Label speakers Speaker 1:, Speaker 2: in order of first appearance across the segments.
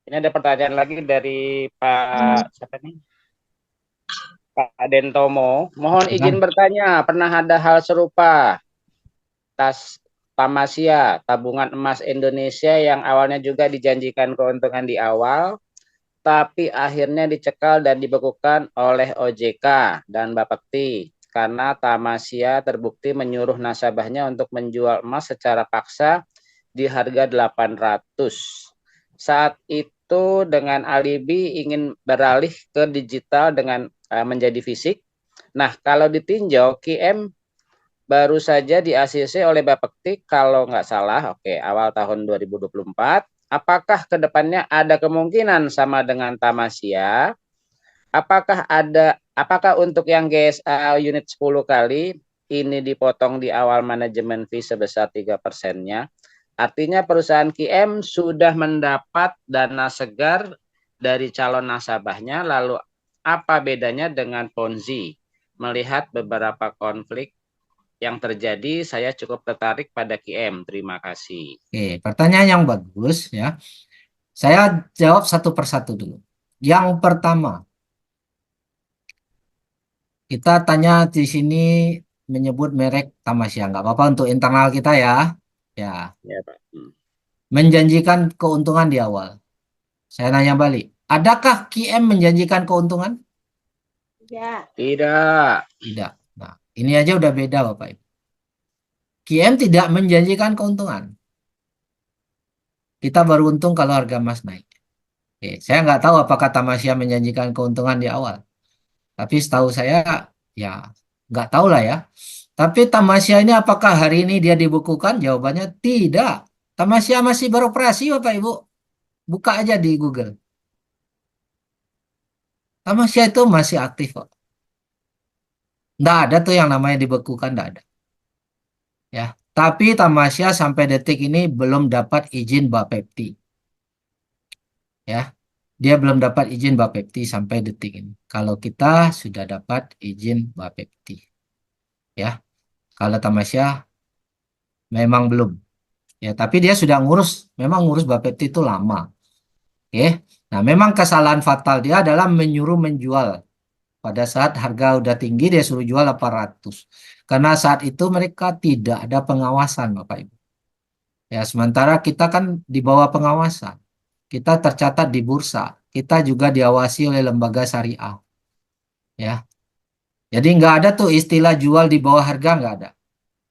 Speaker 1: Ini ada pertanyaan lagi dari Pak siapa nih? Pak Dentomo. Mohon izin
Speaker 2: Ya,
Speaker 1: bertanya, pernah ada hal serupa tas Tamasya, tabungan emas Indonesia yang awalnya juga dijanjikan keuntungan di awal, tapi akhirnya dicekal dan dibekukan oleh OJK dan Bapepti karena Tamasya terbukti menyuruh nasabahnya untuk menjual emas secara paksa di harga 800. Saat itu dengan alibi ingin beralih ke digital dengan menjadi fisik. Nah, kalau ditinjau QM baru saja di ACC oleh Bapepti kalau nggak salah, oke, awal tahun 2024. Apakah kedepannya ada kemungkinan sama dengan Tamasya? Apakah untuk yang GSA unit 10 kali ini dipotong di awal manajemen fee sebesar 3%-nya? Artinya perusahaan QM sudah mendapat dana segar dari calon nasabahnya, lalu apa bedanya dengan Ponzi? Melihat beberapa konflik yang terjadi, saya cukup tertarik pada QM. Terima kasih.
Speaker 2: oke, pertanyaan yang bagus ya. Saya jawab satu persatu dulu. Yang pertama, kita tanya di sini menyebut merek Tamasya, nggak apa-apa untuk internal kita ya. Ya,
Speaker 1: Ya, Pak.
Speaker 2: menjanjikan keuntungan di awal. Saya nanya balik, adakah QM menjanjikan keuntungan?
Speaker 1: Tidak.
Speaker 2: Tidak. Nah, ini aja udah beda Bapak Ibu. QM tidak menjanjikan keuntungan. Kita baru untung kalau harga emas naik. Oke, saya nggak tahu apakah Tamasya menjanjikan keuntungan di awal. Tapi setahu saya ya nggak tahu lah ya. Tapi Tamasya ini apakah hari ini dia dibukukan? Jawabannya tidak. Tamasya masih beroperasi Bapak Ibu. Buka aja di Google. Tamasya itu masih aktif kok. Nggak ada tuh yang namanya dibekukan, nggak ada. Ya. Tapi Tamasya sampai detik ini belum dapat izin Bapepti. Ya. Dia belum dapat izin Bapepti sampai detik ini. Kalau kita sudah dapat izin Bapepti. Ya. Kalau Tamasya memang belum. Ya, tapi dia sudah ngurus, memang ngurus Bapepti itu lama. Oke. Nah, memang kesalahan fatal dia adalah menyuruh menjual. Pada saat harga udah tinggi dia suruh jual 800. Karena saat itu mereka tidak ada pengawasan, Bapak Ibu. Ya, sementara kita kan di bawah pengawasan. Kita tercatat di bursa. Kita juga diawasi oleh lembaga syariah. Ya. Jadi nggak ada tuh istilah jual di bawah harga, nggak ada.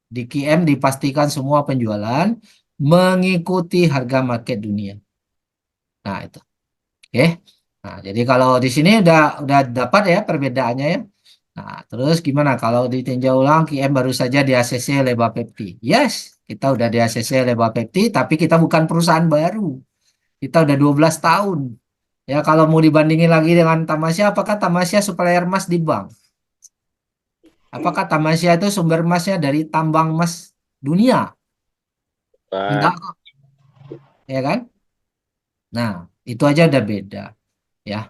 Speaker 2: Di QM dipastikan semua penjualan mengikuti harga market dunia. Nah, itu. Oke. Nah, jadi kalau di sini udah dapat ya perbedaannya ya. Nah, terus gimana kalau ditinjau ulang QM baru saja di ACC oleh Bapepti? Yes, kita udah di ACC oleh Bapepti, tapi kita bukan perusahaan baru. Kita udah 12 tahun. Ya, kalau mau dibandingin lagi dengan Tamasya, apakah Tamasya supplier emas di bank? Apakah Tamasya itu sumber emasnya dari tambang emas dunia? Enggak,
Speaker 1: Pak.
Speaker 2: kok, ya kan? Nah, itu aja udah beda, ya.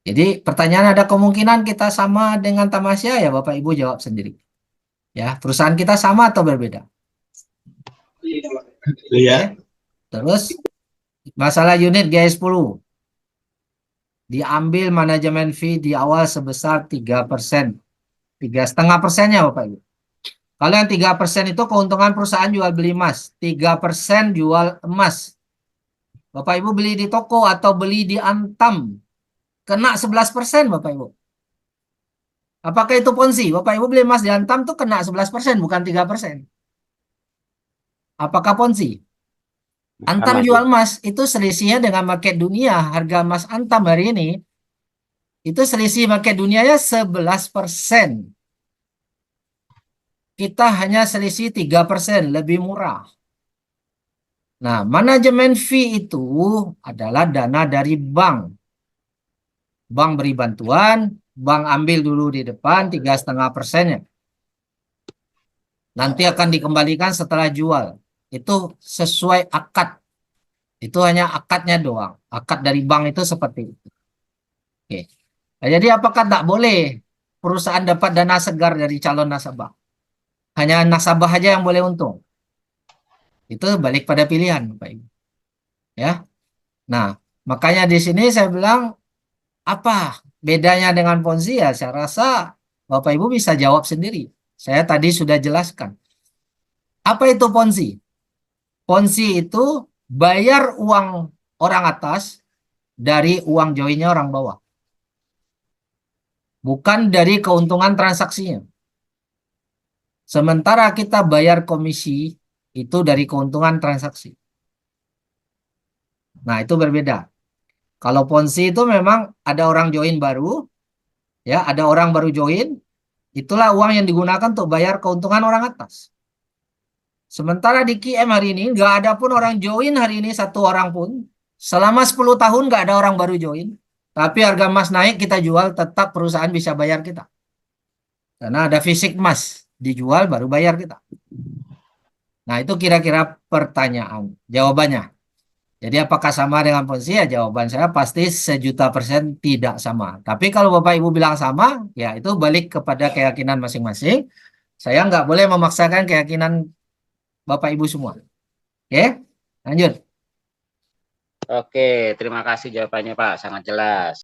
Speaker 2: Jadi pertanyaan ada kemungkinan kita sama dengan Tamasya ya Bapak Ibu jawab sendiri. Ya, perusahaan kita sama atau berbeda?
Speaker 3: Iya.
Speaker 2: Oke. Terus masalah unit GS10 diambil manajemen fee di awal sebesar 3%. 3,5%-nya Bapak Ibu. Kalau yang 3% itu keuntungan perusahaan jual beli emas. 3% jual emas. Bapak Ibu beli di toko atau beli di Antam. Kena 11% Bapak Ibu. Apakah itu ponzi? Bapak Ibu beli emas di Antam tuh kena 11%, bukan 3%. Apakah ponzi? Antam
Speaker 1: Sama
Speaker 2: jual
Speaker 1: juga.
Speaker 2: emas itu selisihnya dengan market dunia. Harga emas Antam hari ini itu selisih market dunianya 11%. Kita hanya selisih 3%, lebih murah. Nah, manajemen fee itu adalah dana dari bank. Bank beri bantuan, bank ambil dulu di depan 3,5%-nya. Nanti akan dikembalikan setelah jual. Itu sesuai akad. Itu hanya akadnya doang. Akad dari bank itu seperti itu. Oke. Nah, jadi apakah tak boleh perusahaan dapat dana segar dari calon nasabah? Hanya nasabah aja yang boleh untung. Itu balik pada pilihan, Bapak Ibu. Ya. Nah, makanya di sini saya bilang apa bedanya dengan Ponzi ya? Saya rasa Bapak Ibu bisa jawab sendiri. Saya tadi sudah jelaskan. Apa itu Ponzi? Ponzi itu bayar uang orang atas dari uang joinnya orang bawah, bukan dari keuntungan transaksinya. Sementara kita bayar komisi itu dari keuntungan transaksi. Nah, itu berbeda. Kalau Ponzi itu memang ada orang join baru, ya, ada orang baru join, itulah uang yang digunakan untuk bayar keuntungan orang atas. Sementara di QM hari ini nggak ada pun orang join hari ini satu orang pun. Selama 10 tahun nggak ada orang baru join. Tapi harga emas naik kita jual tetap perusahaan bisa bayar kita. Karena ada fisik emas dijual baru bayar kita. Nah itu kira-kira pertanyaan jawabannya. Jadi apakah sama dengan Ponzi? Ya jawaban saya pasti 1.000.000% tidak sama. Tapi kalau Bapak Ibu bilang sama, ya itu balik kepada keyakinan masing-masing. Saya nggak boleh memaksakan keyakinan Bapak Ibu semua. Oke, lanjut.
Speaker 1: Oke, terima kasih jawabannya Pak, sangat jelas.